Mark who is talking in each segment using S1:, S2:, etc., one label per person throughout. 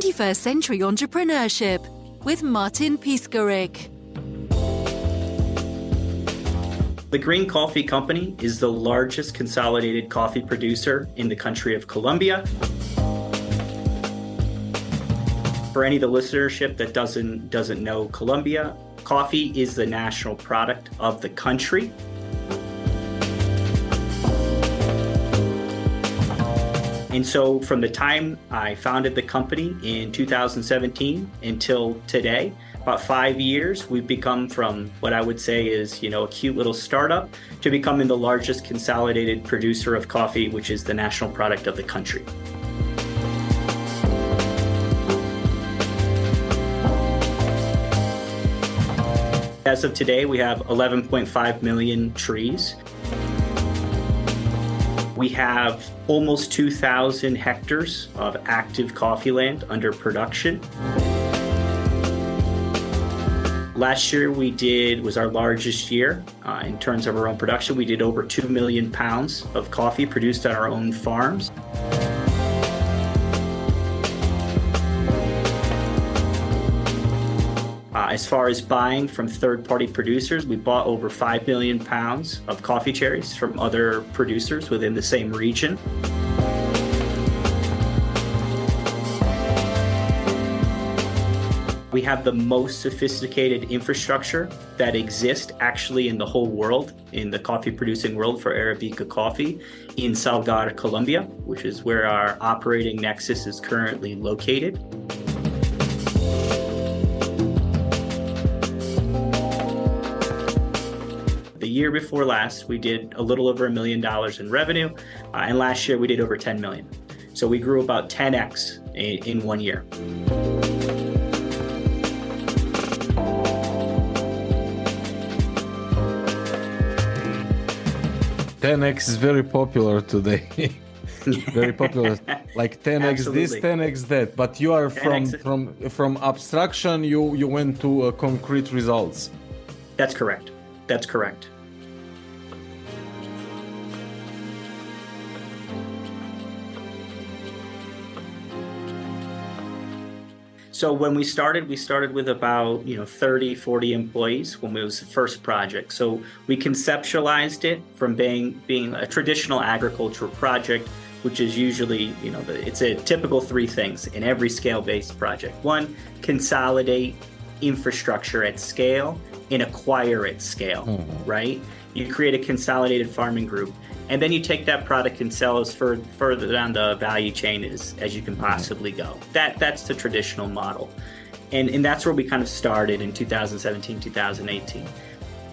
S1: 21st Century Entrepreneurship with Martin Piskarik.
S2: The Green Coffee Company is the largest consolidated coffee producer in the country of Colombia. For any of the listenership that doesn't know Colombia, coffee is the national product of the country. And so from the time I founded the company in 2017 until today, about 5 years, we've become from what I would say is, a cute little startup to becoming the largest consolidated producer of coffee, which is the national product of the country. As of today, we have 11.5 million trees. We have almost 2,000 hectares of active coffee land under production. Last year was our largest year in terms of our own production. We did over 2 million pounds of coffee produced on our own farms. As far as buying from third-party producers, we bought over 5 million pounds of coffee cherries from other producers within the same region. We have the most sophisticated infrastructure that exists actually in the whole world, in the coffee producing world for Arabica coffee in Salgar, Colombia, which is where our operating nexus is currently located. The year before last, we did a little over $1 million in revenue, and last year we did over 10 million. So we grew about 10x in 1 year.
S3: 10x is very popular today. Very popular, like 10x
S2: Absolutely.
S3: this, 10x that. But you are from abstraction. You went to concrete results.
S2: That's correct. That's correct. So when we started with about 30, 40 employees when it was the first project. So we conceptualized it from being a traditional agricultural project, which is usually, it's a typical three things in every scale-based project. One, consolidate infrastructure at scale and acquire at scale, right? You create a consolidated farming group, and then you take that product and sell as further down the value chain as you can possibly go. That's the traditional model. And that's where we kind of started in 2017, 2018.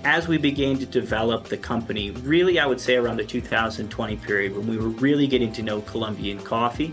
S2: As we began to develop the company, really I would say around the 2020 period, when we were really getting to know Colombian coffee,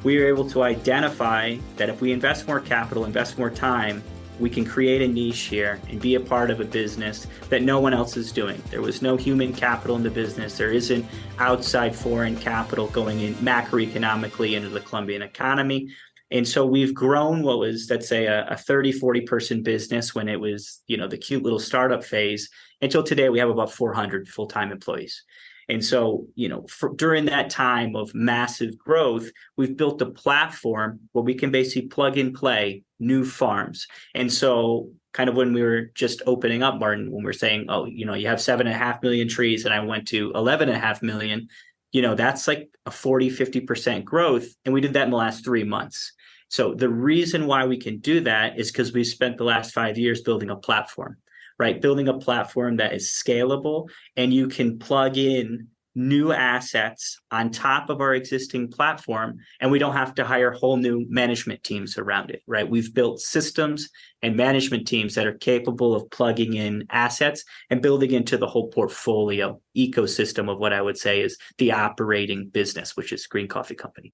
S2: we were able to identify that if we invest more capital, invest more time, we can create a niche here and be a part of a business that no one else is doing. There was no human capital in the business. There isn't outside foreign capital going in macroeconomically into the Colombian economy. And so we've grown what was, let's say, a 30, 40 person business when it was, the cute little startup phase, until today we have about 400 full-time employees. And so, during that time of massive growth, we've built a platform where we can basically plug and play new farms. And so kind of when we were just opening up, Martin, when we were saying, you have 7.5 million trees and I went to 11.5 million, that's like a 40, 50% growth. And we did that in the last 3 months. So the reason why we can do that is because we spent the last 5 years building a platform. Right, building a platform that is scalable, and you can plug in new assets on top of our existing platform, and we don't have to hire whole new management teams around it, right? We've built systems and management teams that are capable of plugging in assets and building into the whole portfolio ecosystem of what I would say is the operating business, which is Green Coffee Company.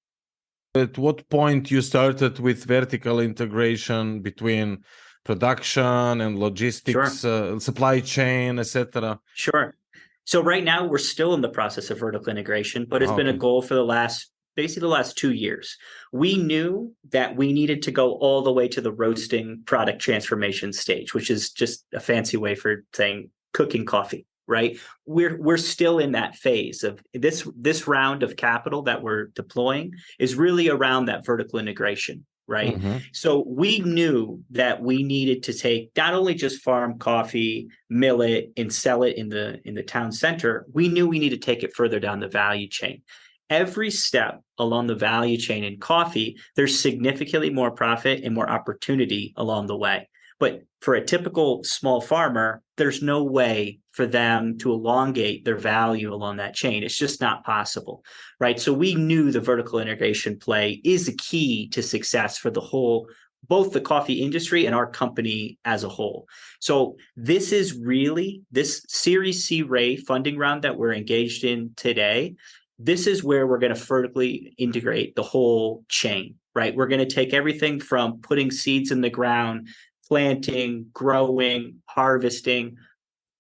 S3: At what point you started with vertical integration between production and logistics, supply chain, etc.?
S2: Sure. So right now we're still in the process of vertical integration, but it's been a goal for the last 2 years. We knew that we needed to go all the way to the roasting product transformation stage, which is just a fancy way for saying cooking coffee, right? We're still in that phase of this round of capital that we're deploying is really around that vertical integration. right?
S3: Mm-hmm.
S2: So we knew that we needed to take not only just farm coffee, mill it, and sell it in the town center. We knew we needed to take it further down the value chain. Every step along the value chain in coffee, there's significantly more profit and more opportunity along the way. But for a typical small farmer, there's no way for them to elongate their value along that chain. It's just not possible, right? So we knew the vertical integration play is the key to success for the whole, both the coffee industry and our company as a whole. So this is really, this Series C Ray funding round that we're engaged in today, this is where we're going to vertically integrate the whole chain, right? We're going to take everything from putting seeds in the ground, planting, growing, harvesting,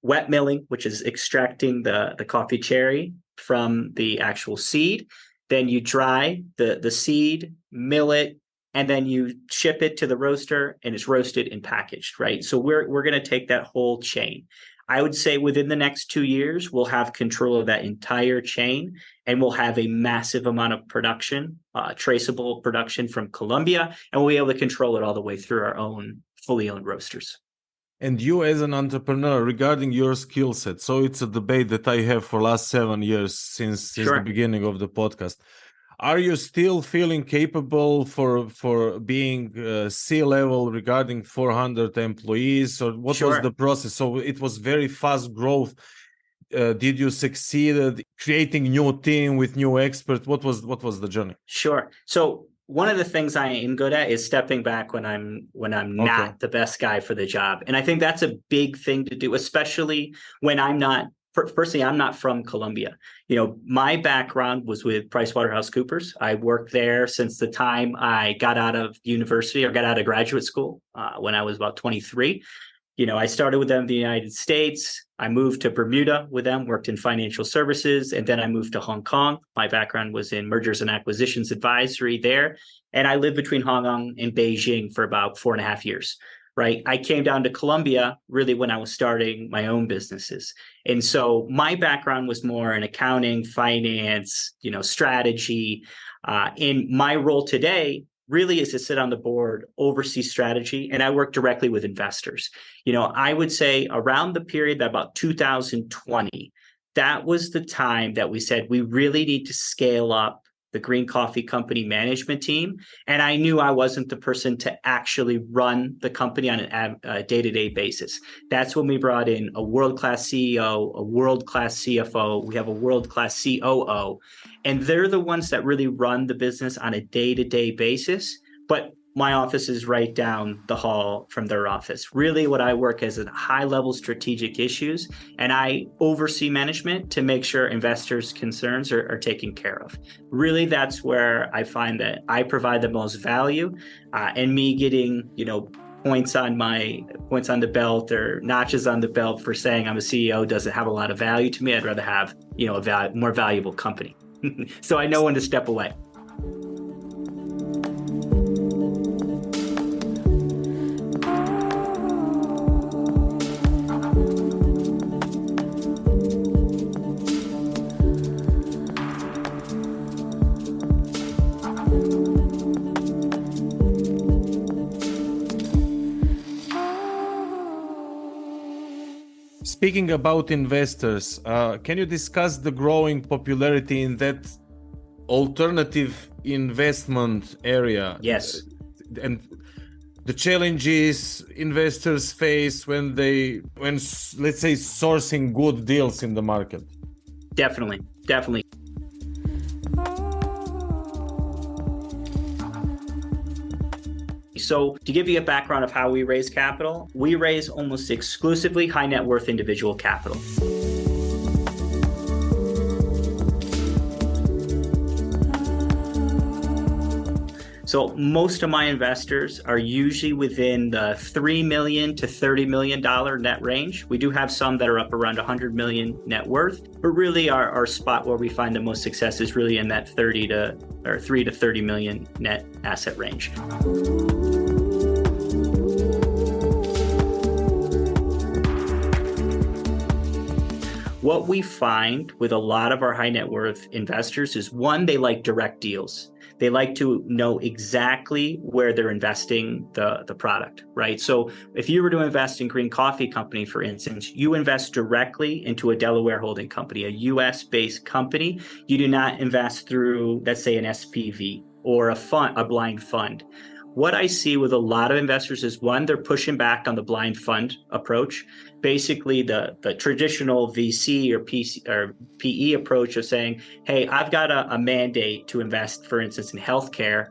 S2: wet milling, which is extracting the coffee cherry from the actual seed. Then you dry the seed, mill it, and then you ship it to the roaster and it's roasted and packaged, right? So we're going to take that whole chain. I would say within the next 2 years, we'll have control of that entire chain, and we'll have a massive amount of production, traceable production from Colombia, and we'll be able to control it all the way through our own fully owned roasters.
S3: And you as an entrepreneur, regarding your skill set, so it's a debate that I have for last 7 years since
S2: Sure.
S3: the beginning of the podcast. Are you still feeling capable for being C-level regarding 400 employees, or what
S2: Sure.
S3: was the process? So it was very fast growth. Did you succeed at creating new team with new experts? What was the journey?
S2: Sure. So one of the things I am good at is stepping back when I'm not the best guy for the job. And I think that's a big thing to do, especially when I'm not. Firstly, I'm not from Colombia. You know, my background was with PricewaterhouseCoopers. I worked there since the time I got out of university or got out of graduate school when I was about 23. You know, I started with them in the United States. I moved to Bermuda with them, worked in financial services, and then I moved to Hong Kong. My background was in mergers and acquisitions advisory there. And I lived between Hong Kong and Beijing for about 4.5 years. Right. I came down to Colombia really when I was starting my own businesses. And so my background was more in accounting, finance, you know, strategy. And my role today really is to sit on the board, oversee strategy, and I work directly with investors. You know, I would say around the period that about 2020, that was the time that we said we really need to scale up the Green Coffee Company management team. And I knew I wasn't the person to actually run the company on a day-to-day basis. That's when we brought in a world-class CEO, a world-class CFO. We have a world-class COO. And they're the ones that really run the business on a day-to-day basis. But my office is right down the hall from their office. Really, what I work as a high-level strategic issues, and I oversee management to make sure investors' concerns are taken care of. Really, that's where I find that I provide the most value, and me getting, you know, points on the belt or notches on the belt for saying I'm a CEO doesn't have a lot of value to me. I'd rather have, you know, a more valuable company. So I know when to step away.
S3: Speaking about investors, can you discuss the growing popularity in that alternative investment area?
S2: Yes.
S3: And the challenges investors face when let's say sourcing good deals in the market.
S2: Definitely. So to give you a background of how we raise capital, we raise almost exclusively high net worth individual capital. So most of my investors are usually within the $3 million to $30 million net range. We do have some that are up around 100 million net worth, but really our spot where we find the most success is really in that 3 to 30 million net asset range. What we find with a lot of our high net worth investors is, one, they like direct deals. They like to know exactly where they're investing the product, right? So if you were to invest in Green Coffee Company, for instance, you invest directly into a Delaware holding company, a US-based company. You do not invest through, let's say, an SPV or a fund, a blind fund. What I see with a lot of investors is, one, they're pushing back on the blind fund approach. Basically, the traditional VC or PC or PE approach of saying, hey, I've got a mandate to invest, for instance, in healthcare.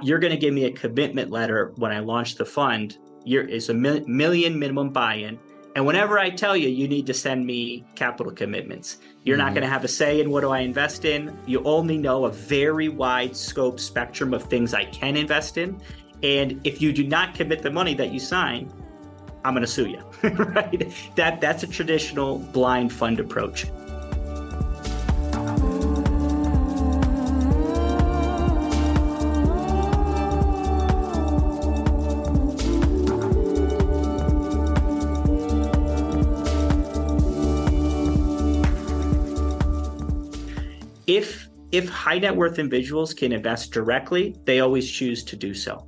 S2: You're going to give me a commitment letter when I launch the fund. It's a million minimum buy-in. And whenever I tell you, you need to send me capital commitments. You're not going to have a say in what do I invest in. You only know a very wide scope spectrum of things I can invest in. And if you do not commit the money that you sign, I'm going to sue you, right? That's a traditional blind fund approach. If high net worth individuals can invest directly, they always choose to do so.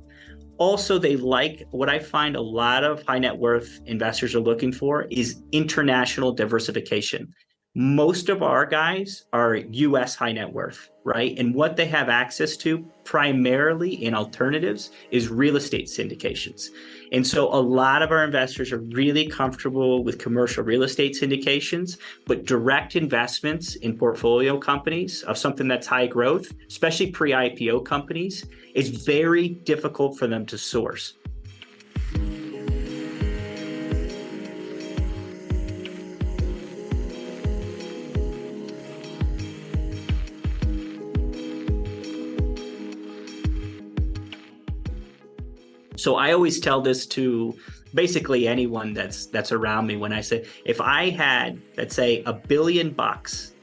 S2: Also, they like, what I find a lot of high net worth investors are looking for is international diversification. Most of our guys are US high net worth, right? And what they have access to primarily in alternatives is real estate syndications. And so a lot of our investors are really comfortable with commercial real estate syndications, but direct investments in portfolio companies of something that's high growth, especially pre-IPO companies, is very difficult for them to source. So I always tell this to basically anyone that's around me when I say, if I had, let's say, $1 billion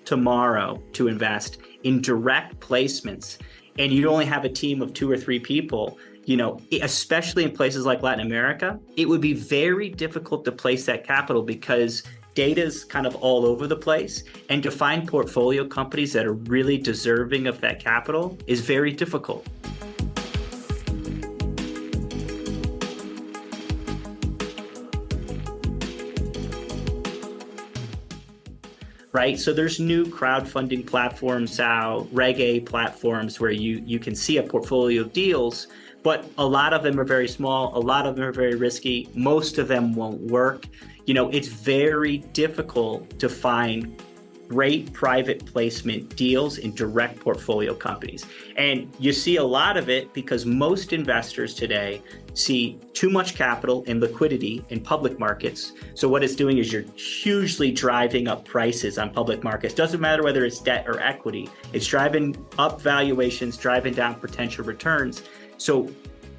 S2: tomorrow to invest in direct placements, and you only have a team of 2 or 3 people, you know, especially in places like Latin America, it would be very difficult to place that capital because data is kind of all over the place. And to find portfolio companies that are really deserving of that capital is very difficult. Right. So there's new crowdfunding platforms out, Reg A platforms where you can see a portfolio of deals, but a lot of them are very small. A lot of them are very risky. Most of them won't work. You know, it's very difficult to find great private placement deals in direct portfolio companies. And you see a lot of it because most investors today see too much capital and liquidity in public markets. So what it's doing is you're hugely driving up prices on public markets. Doesn't matter whether it's debt or equity. It's driving up valuations, driving down potential returns. So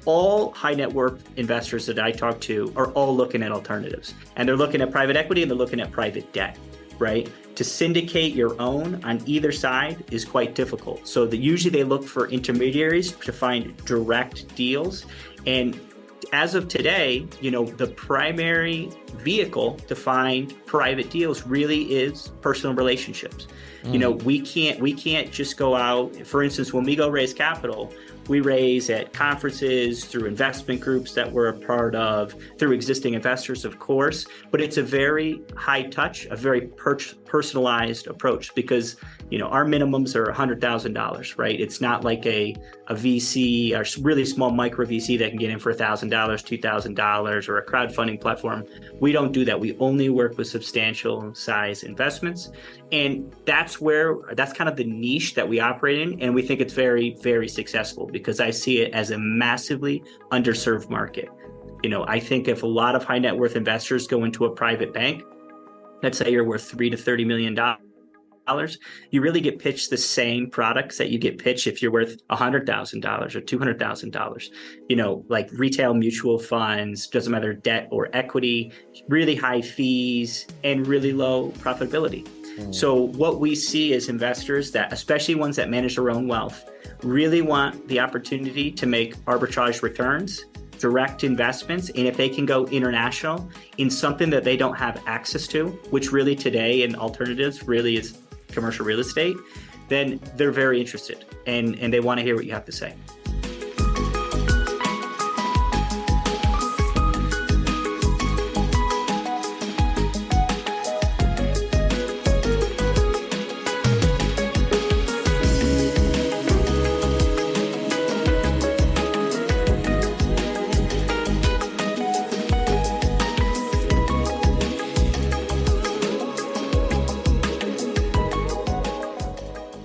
S2: all high net worth investors that I talk to are all looking at alternatives. And they're looking at private equity and they're looking at private debt, right? To syndicate your own on either side is quite difficult. So usually they look for intermediaries to find direct deals. And as of today, you know, the primary vehicle to find private deals really is personal relationships. You know, we can't just go out. For instance, when we go raise capital, we raise at conferences, through investment groups that we're a part of, through existing investors, of course, but it's a very high touch, a very personalized approach because, you know, our minimums are $100,000, right? It's not like a VC or really small micro VC that can get in for $1,000, $2,000 or a crowdfunding platform. We don't do that. We only work with substantial size investments. And that's kind of the niche that we operate in. And we think it's very, very successful because I see it as a massively underserved market. You know, I think if a lot of high net worth investors go into a private bank, let's say you're worth $3 to $30 million, you really get pitched the same products that you get pitched if you're worth $100,000 or $200,000. You know, like retail mutual funds, doesn't matter debt or equity, really high fees and really low profitability. So what we see is investors that, especially ones that manage their own wealth, really want the opportunity to make arbitrage returns direct investments, and if they can go international in something that they don't have access to, which really today in alternatives really is commercial real estate, then they're very interested and they want to hear what you have to say.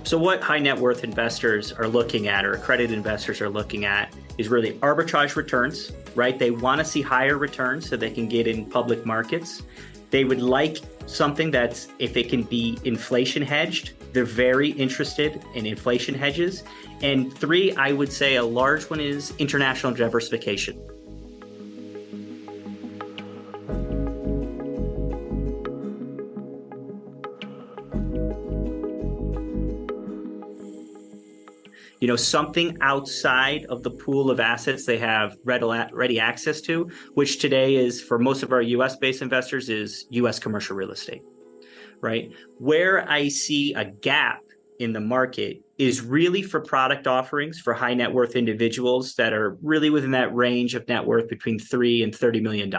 S2: So what high net worth investors are looking at, or accredited investors are looking at, is really arbitrage returns, right? They want to see higher returns so they can get in public markets. They would like something that's, if it can be inflation hedged, they're very interested in inflation hedges. And three, I would say a large one is international diversification. You know, something outside of the pool of assets they have ready access to, which today is, for most of our US-based investors, is US commercial real estate, right? Where I see a gap in the market is really for product offerings for high net worth individuals that are really within that range of net worth between $3 and $30 million.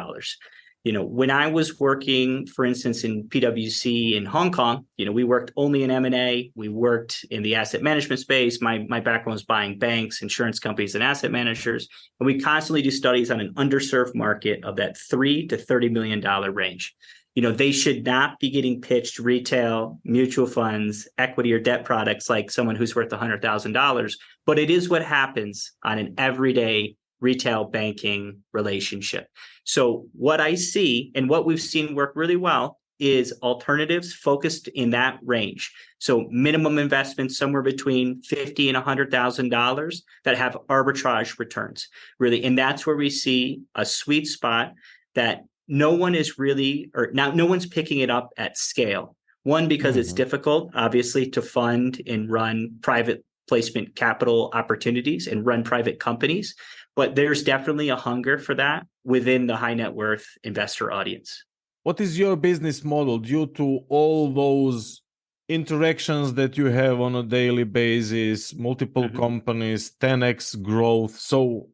S2: You know, when I was working, for instance, in PwC in Hong Kong, you know, we worked only in M&A. We worked in the asset management space. My background was buying banks, insurance companies, and asset managers. And we constantly do studies on an underserved market of that $3 to $30 million range. You know, they should not be getting pitched retail, mutual funds, equity or debt products like someone who's worth $100,000. But it is what happens on an everyday retail banking relationship. So what I see and what we've seen work really well is alternatives focused in that range. So minimum investments somewhere between $50,000 and $100,000 that have arbitrage returns, really. And that's where we see a sweet spot that no one is really, or now no one's picking it up at scale. One, because it's difficult, obviously, to fund and run private placement capital opportunities and run private companies. But there's definitely a hunger for that within the high net worth investor audience.
S3: What is your business model due to all those interactions that you have on a daily basis, multiple companies, 10x growth? So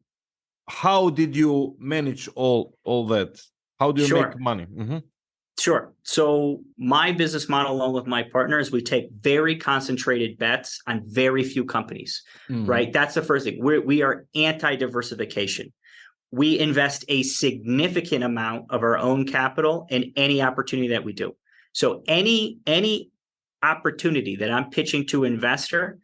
S3: how did you manage all that? How do you make money?
S2: Sure. So my business model, along with my partner, is we take very concentrated bets on very few companies, right? That's the first thing. We are anti-diversification. We invest a significant amount of our own capital in any opportunity that we do. So any opportunity that I'm pitching to an investor,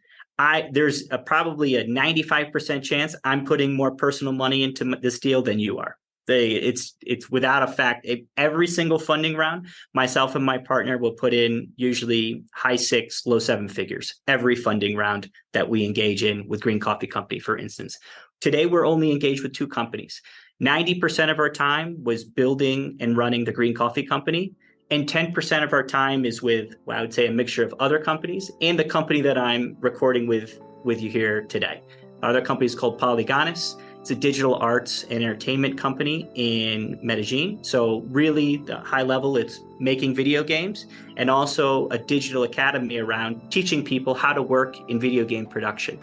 S2: there's probably a 95% chance I'm putting more personal money into this deal than you are. It's without a fact. Every single funding round, myself and my partner will put in usually high 6, low 7 figures every funding round that we engage in with Green Coffee Company, for instance. Today, we're only engaged with 2 companies. 90% of our time was building and running the Green Coffee Company, and 10% of our time is with, well, I would say, a mixture of other companies and the company that I'm recording with you here today. Our other company is called Polygonus. It's a digital arts and entertainment company in Medellin. So really, the high level, it's making video games, and also a digital academy around teaching people how to work in video game production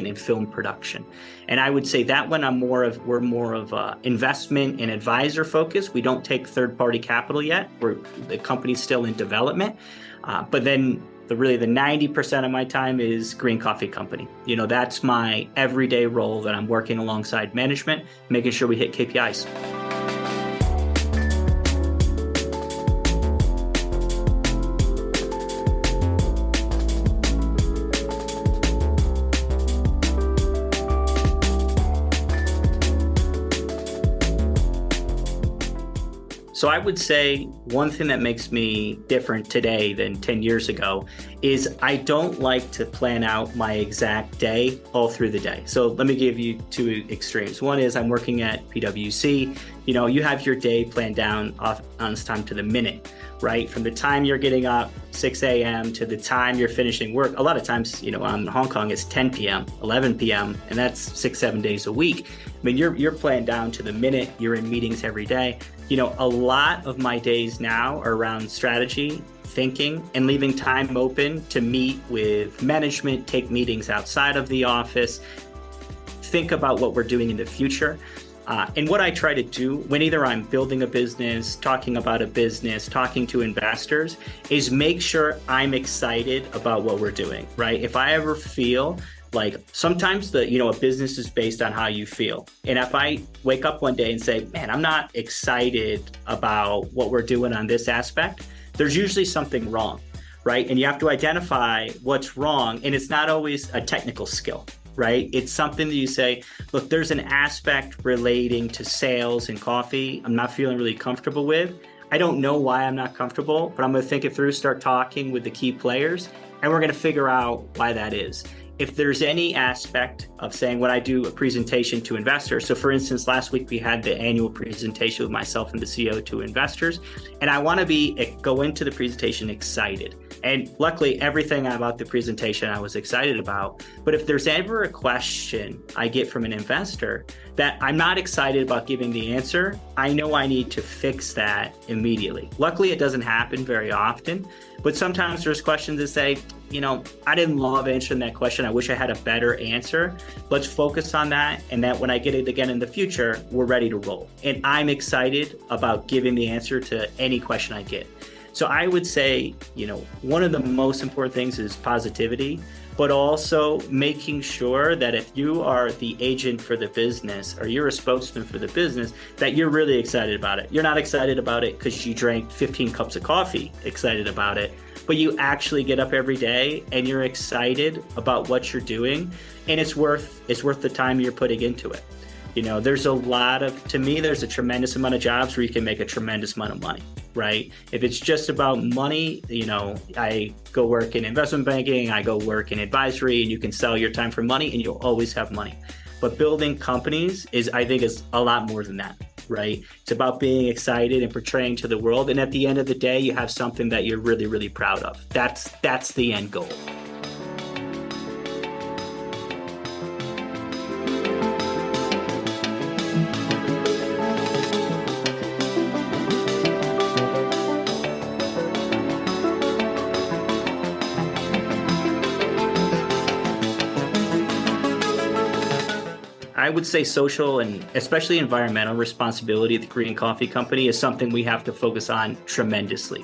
S2: and film production. And I would say that one we're more of investment and advisor focused. We don't take third-party capital yet. The company's still in development. But then the 90% of my time is Green Coffee Company. You know, that's my everyday role that I'm working alongside management, making sure we hit KPIs. So I would say one thing that makes me different today than 10 years ago is I don't like to plan out my exact day all through the day. So let me give you 2 extremes. One is I'm working at PwC. You have your day planned down on time to the minute, right? From the time you're getting up, 6 a.m. to the time you're finishing work. A lot of times, on Hong Kong, it's 10 p.m., 11 p.m., and that's 6-7 days a week. I mean, you're planned down to the minute. You're in meetings every day. A lot of my days now are around strategy, thinking, and leaving time open to meet with management, take meetings outside of the office, think about what we're doing in the future. And what I try to do when either I'm building a business, talking about a business, talking to investors, is make sure I'm excited about what we're doing, right? If I ever feel like sometimes a business is based on how you feel. And if I wake up one day and say, man, I'm not excited about what we're doing on this aspect, there's usually something wrong, right? And you have to identify what's wrong. And it's not always a technical skill, right? It's something that you say, look, there's an aspect relating to sales and coffee I'm not feeling really comfortable with. I don't know why I'm not comfortable, but I'm going to think it through, start talking with the key players, and we're going to figure out why that is. If there's any aspect of saying when I do a presentation to investors, so for instance, last week we had the annual presentation with myself and the CEO to investors, and I want to go into the presentation excited. And luckily, everything about the presentation I was excited about. But if there's ever a question I get from an investor that I'm not excited about giving the answer, I know I need to fix that immediately. Luckily, it doesn't happen very often, but sometimes there's questions that say, I didn't love answering that question. I wish I had a better answer. Let's focus on that. And that when I get it again in the future, we're ready to roll. And I'm excited about giving the answer to any question I get. So I would say, one of the most important things is positivity, but also making sure that if you are the agent for the business or you're a spokesman for the business, that you're really excited about it. You're not excited about it because you drank 15 cups of coffee, excited about it, but you actually get up every day and you're excited about what you're doing, and it's worth the time you're putting into it. There's a tremendous amount of jobs where you can make a tremendous amount of money, right? If it's just about money, I go work in investment banking, I go work in advisory, and you can sell your time for money and you'll always have money. But building companies I think is a lot more than that, right? It's about being excited and portraying to the world. And at the end of the day, you have something that you're really, really proud of. That's the end goal. I would say social and especially environmental responsibility at the Korean Coffee Company is something we have to focus on tremendously.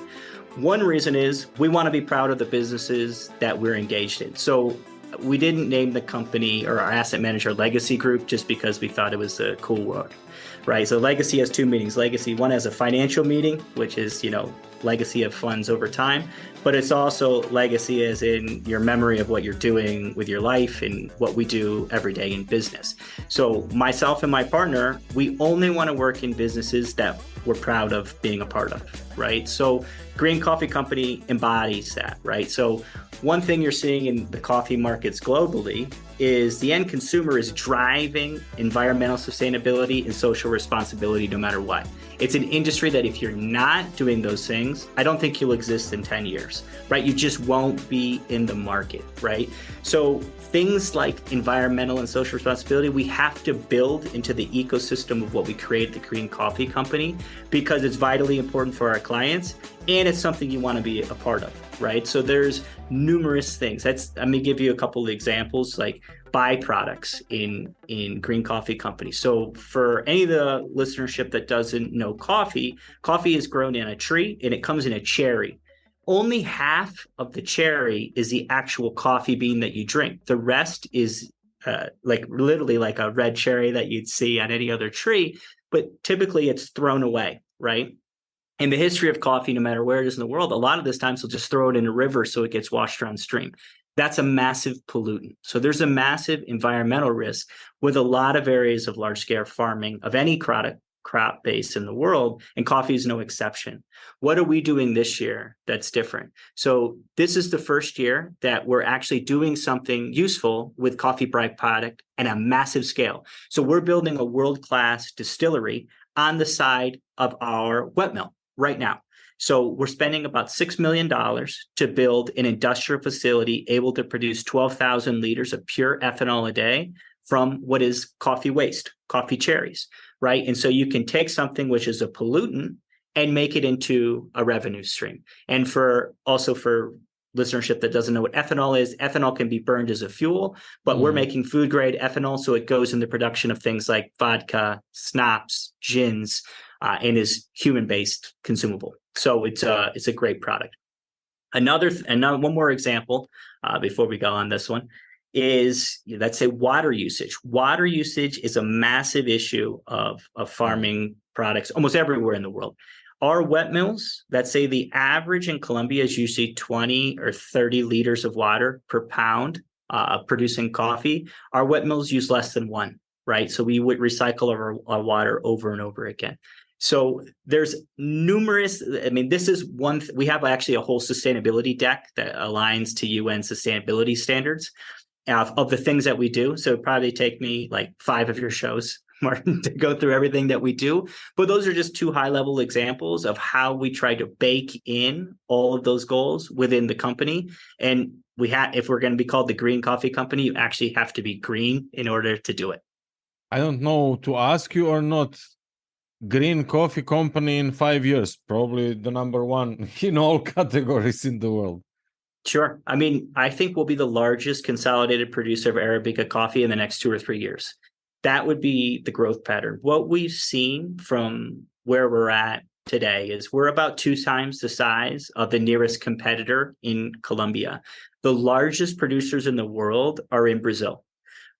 S2: One reason is we want to be proud of the businesses that we're engaged in. So we didn't name the company or our asset manager Legacy Group just because we thought it was a cool word, right? So legacy has two meanings. Legacy, one has a financial meaning, which is, legacy of funds over time, but it's also legacy as in your memory of what you're doing with your life and what we do every day in business. So myself and my partner, we only want to work in businesses that we're proud of being a part of, right? So Korean Coffee Company embodies that, right? So one thing you're seeing in the coffee markets globally is the end consumer is driving environmental sustainability and social responsibility no matter what. It's an industry that if you're not doing those things, I don't think you'll exist in 10 years, right? You just won't be in the market, right? So things like environmental and social responsibility, we have to build into the ecosystem of what we create at the Korean Coffee Company because it's vitally important for our clients and it's something you want to be a part of, right? So there's numerous things. Let me give you a couple of examples, like byproducts in Green Coffee Company. So for any of the listenership that doesn't know coffee is grown in a tree and it comes in a cherry. Only half of the cherry is the actual coffee bean that you drink. The rest is literally like a red cherry that you'd see on any other tree, but typically it's thrown away, right? In the history of coffee, no matter where it is in the world, a lot of this times they'll just throw it in a river so it gets washed downstream. That's a massive pollutant. So there's a massive environmental risk with a lot of areas of large-scale farming of any crop base in the world, and coffee is no exception. What are we doing this year that's different? So this is the first year that we're actually doing something useful with coffee byproduct at a massive scale. So we're building a world-class distillery on the side of our wet mill right now. So we're spending about $6 million to build an industrial facility able to produce 12,000 liters of pure ethanol a day from what is coffee waste, coffee cherries, right? And so you can take something which is a pollutant and make it into a revenue stream. And for listenership that doesn't know what ethanol is, ethanol can be burned as a fuel, but we're making food grade ethanol, so it goes in the production of things like vodka, schnapps, gins, and is human-based consumable. So it's a great product. Another one more example before we go on this one is, let's say, water usage. Water usage is a massive issue of farming products almost everywhere in the world. Our wet mills, let's say the average in Colombia is usually 20 or 30 liters of water per pound of producing coffee. Our wet mills use less than one, right? So we would recycle our water over and over again. So there's numerous, this is one, we have actually a whole sustainability deck that aligns to UN sustainability standards of the things that we do. So it'd probably take me like 5 of your shows, Martin, to go through everything that we do. But those are just 2 high-level examples of how we try to bake in all of those goals within the company. And if we're going to be called the Green Coffee Company, you actually have to be green in order to do it.
S3: I don't know to ask you or not. Green Coffee Company in 5 years, probably the number one in all categories in the world.
S2: Sure. I think we'll be the largest consolidated producer of Arabica coffee in the next 2 or 3 years. That would be the growth pattern. What we've seen from where we're at today is we're about 2 times the size of the nearest competitor in Colombia. The largest producers in the world are in Brazil,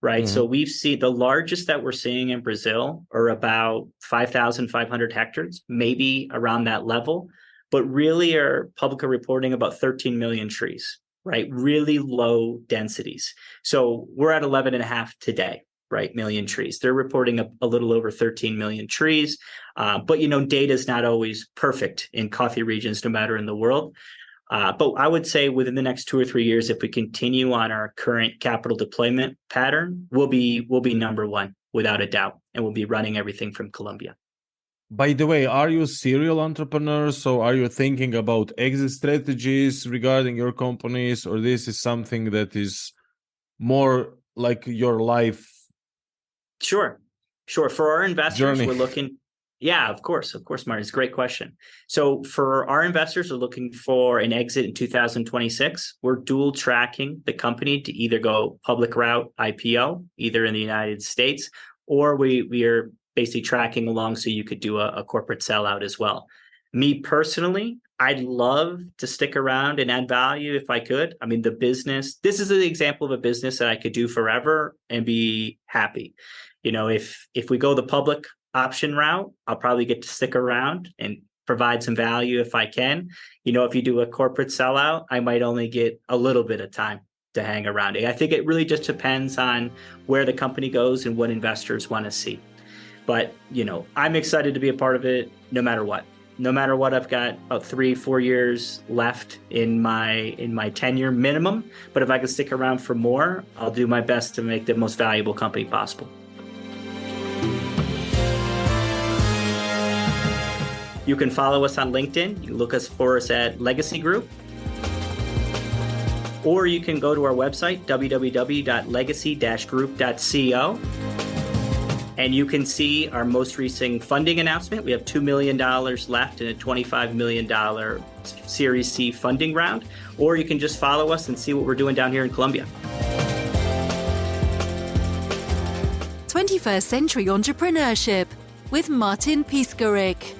S2: right? So we've seen the largest that we're seeing in Brazil are about 5,500 hectares, maybe around that level, but really are publicly reporting about 13 million trees, right? Really low densities. So we're at 11.5 today. Right, million trees. They're reporting a little over 13 million trees. But, data is not always perfect in coffee regions, no matter in the world. But I would say within the next 2 or 3 years, if we continue on our current capital deployment pattern, we'll be number one without a doubt. And we'll be running everything from Colombia.
S3: By the way, are you serial entrepreneurs? So are you thinking about exit strategies regarding your companies? Or this is something that is more like your life?
S2: Sure. For our investors,
S3: journey.
S2: We're looking. Yeah, of course, Martin. It's a great question. So for our investors, we're looking for an exit in 2026. We're dual tracking the company to either go public route IPO, either in the United States, or we are basically tracking along so you could do a corporate sellout as well. Me personally, I'd love to stick around and add value if I could. The business, this is an example of a business that I could do forever and be happy. If we go the public option route, I'll probably get to stick around and provide some value if I can. If you do a corporate sellout, I might only get a little bit of time to hang around. I think it really just depends on where the company goes and what investors want to see. But, I'm excited to be a part of it no matter what. No matter what, I've got about 3-4 years left in my tenure minimum. But if I can stick around for more, I'll do my best to make the most valuable company possible. You can follow us on LinkedIn. You can look for us at Legacy Group. Or you can go to our website, www.legacy-group.co. And you can see our most recent funding announcement. We have $2 million left in a $25 million Series C funding round. Or you can just follow us and see what we're doing down here in Colombia.
S1: 21st Century Entrepreneurship with Martin Piskarik.